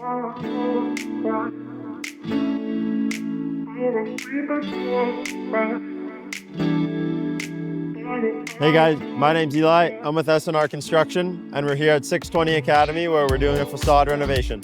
Hey guys, my name's Eli. I'm with SNR Construction, and we're here at 620 Academy where we're doing a facade renovation.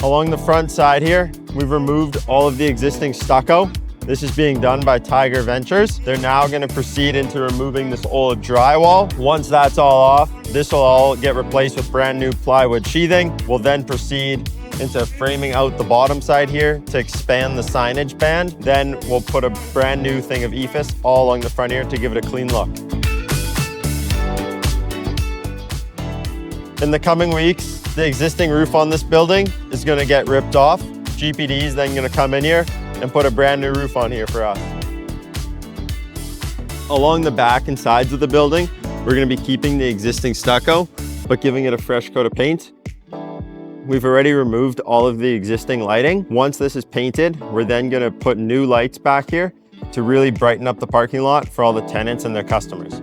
Along the front side here, we've removed all of the existing stucco. This is being done by Tiger Ventures. They're now going to proceed into removing this old drywall. Once that's all off, this will all get replaced with brand new plywood sheathing. We'll then proceed into framing out the bottom side here to expand the signage band. Then we'll put a brand new thing of EIFS all along the front here to give it a clean look. In the coming weeks, the existing roof on this building is going to get ripped off. GPD is then going to come in here and put a brand new roof on here for us. Along the back and sides of the building, we're going to be keeping the existing stucco, but giving it a fresh coat of paint. We've already removed all of the existing lighting. Once this is painted, we're then going to put new lights back here to really brighten up the parking lot for all the tenants and their customers.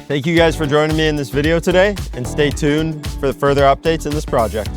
Thank you guys for joining me in this video today, and stay tuned for further updates in this project.